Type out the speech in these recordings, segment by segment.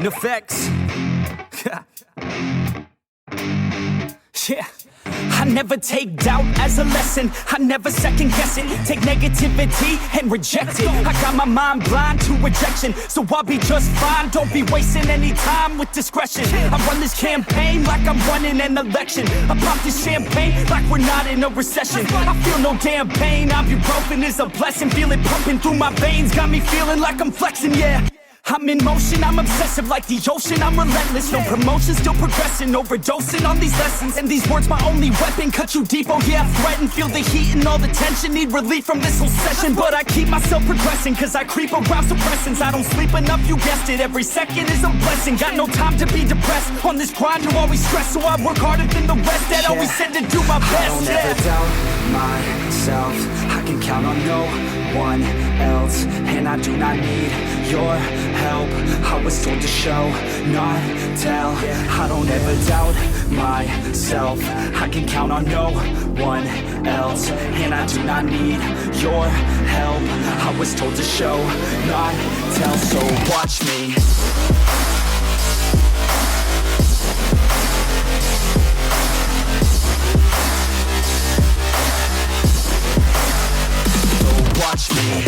Effects. Yeah. I never take doubt as a lesson. I never second guess it. Take negativity and reject it. I got my mind blind to rejection, so I'll be just fine. Don't be wasting any time with discretion. I run this campaign like I'm running an election. I pop this champagne like we're not in a recession. I feel no damn pain. Ibuprofen is a blessing. Feel it pumping through my veins. Got me feeling like I'm flexing, yeah. I'm in motion, I'm obsessive like the ocean, I'm relentless. No promotion, still progressing, overdosing on these lessons. And these words my only weapon, cut you deep, oh yeah, I threaten. Feel the heat and all the tension, need relief from this whole session. But I keep myself progressing, cause I creep around suppressants. I don't sleep enough, you guessed it, every second is a blessing. Got no time to be depressed, on this grind you're always stressed. So I work harder than the rest, that always said to do my best. I don't ever doubt myself, I can count on no one else. And I do not need your help, I was told to show, not tell. I don't ever doubt myself, I can count on no one else. And I do not need your help, I was told to show, not tell. So watch me. So watch me.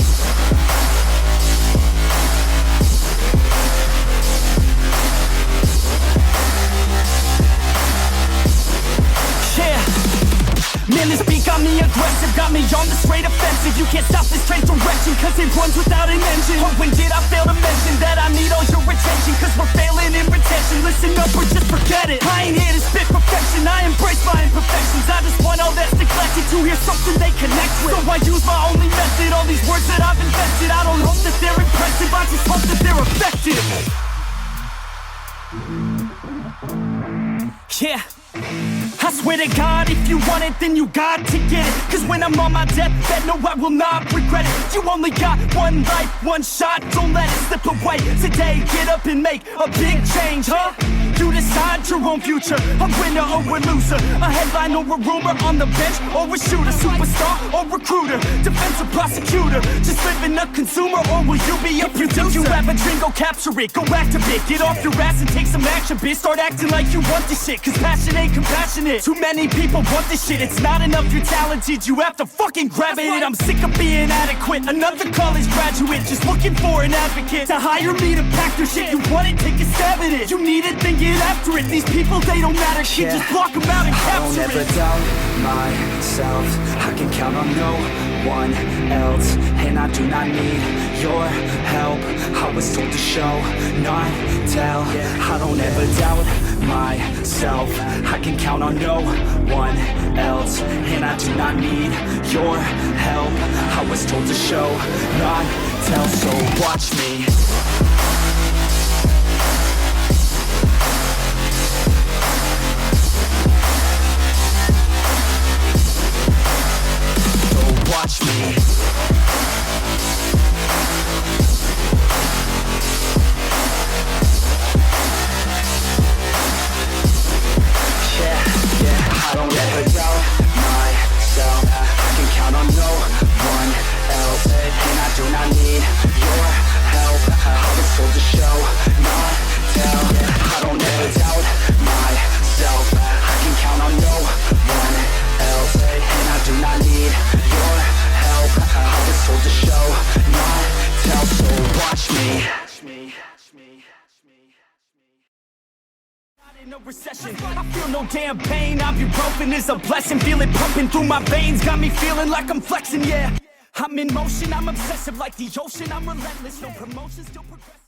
Man, this beat got me aggressive, got me on the straight offensive. You can't stop this straight direction, cause it runs without an engine. Oh, when did I fail to mention that I need all your attention? Cause we're failing in retention, listen up or just forget it. I ain't here to spit perfection, I embrace my imperfections. I just want all that's neglected to hear something they connect with. So I use my only method, all these words that I've invested. I don't hope that they're impressive, I just hope that they're effective. Yeah. I swear to God, if you want it, then you got to get it. Cause when I'm on my deathbed, no, I will not regret it. You only got one life, one shot, don't let it slip away. Today, get up and make a big change, huh? You decide your own future, a winner or a loser, a headline or a rumor, on the bench or a shooter, superstar or recruiter, defensive prosecutor, just living a consumer, or will you be a producer? If you have a dream, go capture it, go activate, get off your ass and take some action, bitch. Start acting like you want this shit, cause passion ain't compassionate. Too many people want this shit, it's not enough you're talented, you have to fucking grab it. I'm sick of being adequate, another college graduate, just looking for an advocate to hire me to pack your shit. You want it, take a stab at it, you need it, then get after it. These people, they don't matter, shit, just block them out and capture it. I don't ever doubt myself, I can count on no one else. And I do not need your help, I was told to show, not tell. I don't ever doubt myself, I can count on no one else. And I do not need your help, I was told to show, not tell. So watch me. Watch me. I don't ever doubt myself, I can count on no one else. And I do not need your help, I was told to show, not tell. I don't ever doubt myself, I can count on no one else. And I do not need your help, I was told to show, not tell. So watch me. In a recession, I feel no damn pain. Ibuprofen is a blessing. Feel it pumping through my veins. Got me feeling like I'm flexing, yeah. I'm in motion, I'm obsessive like the ocean. I'm relentless, no promotion, still progressing.